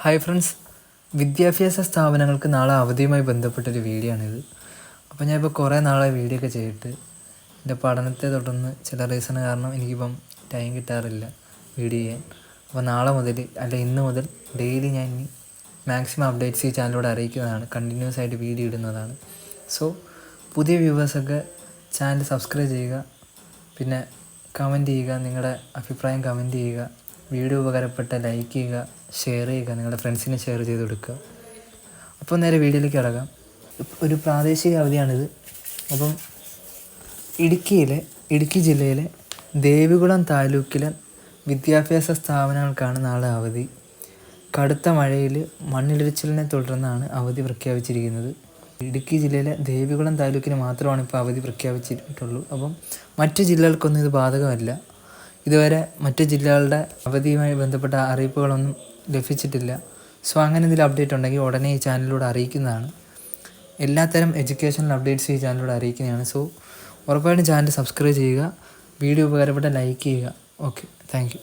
Hi friends, വിദ്യാഭ്യാസ സ്ഥാപനങ്ങൾക്ക് നാളെ അവധിയുമായി ബന്ധപ്പെട്ടൊരു വീഡിയോ ആണിത്. അപ്പോൾ ഞാനിപ്പോൾ കുറേ നാളെ വീഡിയോ ഒക്കെ ചെയ്തിട്ട് എൻ്റെ പഠനത്തെ തുടർന്ന് ചില റീസൺ കാരണം എനിക്കിപ്പം ടൈം കിട്ടാറില്ല വീഡിയോ ചെയ്യാൻ. അപ്പോൾ നാളെ മുതൽ ഇന്ന് മുതൽ ഡെയിലി ഞാൻ ഇനി മാക്സിമം അപ്ഡേറ്റ്സ് ഈ ചാനലിലൂടെ അറിയിക്കുന്നതാണ്, കണ്ടിന്യൂസ് ആയിട്ട് വീഡിയോ ഇടുന്നതാണ്. സോ പുതിയ വ്യൂവേഴ്സൊക്കെ ചാനൽ സബ്സ്ക്രൈബ് ചെയ്യുക, പിന്നെ കമൻറ്റ് ചെയ്യുക, നിങ്ങളുടെ അഭിപ്രായം കമൻറ്റ് ചെയ്യുക, വീഡിയോ ഉപകാരപ്പെട്ട ലൈക്ക് ചെയ്യുക, ഷെയർ ചെയ്യുക, നിങ്ങളുടെ ഫ്രണ്ട്സിന് ഷെയർ ചെയ്ത് കൊടുക്കുക. അപ്പോൾ നേരെ വീഡിയോയിലേക്ക് കിടക്കാം. ഒരു പ്രാദേശിക അവധിയാണിത്. അപ്പം ഇടുക്കി ജില്ലയിലെ ദേവികുളം താലൂക്കിലെ വിദ്യാഭ്യാസ സ്ഥാപനങ്ങൾക്കാണ് നാളെ അവധി. കടുത്ത മഴയിൽ മണ്ണിടിച്ചിലിനെ തുടർന്നാണ് അവധി പ്രഖ്യാപിച്ചിരിക്കുന്നത്. ഇടുക്കി ജില്ലയിലെ ദേവികുളം താലൂക്കിന് മാത്രമാണ് ഇപ്പോൾ അവധി പ്രഖ്യാപിച്ചിട്ടുള്ളൂ. അപ്പം മറ്റു ജില്ലകൾക്കൊന്നും ഇത് ബാധകമല്ല. ഇതുവരെ മറ്റു ജില്ലകളുടെ അവധിയുമായി ബന്ധപ്പെട്ട അറിയിപ്പുകളൊന്നും ലഭിച്ചിട്ടില്ല. സോ അങ്ങനെ എന്തെങ്കിലും അപ്ഡേറ്റ് ഉണ്ടെങ്കിൽ ഉടനെ ഈ ചാനലിലൂടെ അറിയിക്കുന്നതാണ്. എല്ലാത്തരം എഡ്യൂക്കേഷണൽ അപ്ഡേറ്റ്സ് ഈ ചാനലിലൂടെ അറിയിക്കുന്നതാണ്. സോ ഉറപ്പായിട്ടും ചാനൽ സബ്സ്ക്രൈബ് ചെയ്യുക, വീഡിയോ ഉപകാരപ്പെട്ട ലൈക്ക് ചെയ്യുക. Okay, thank you.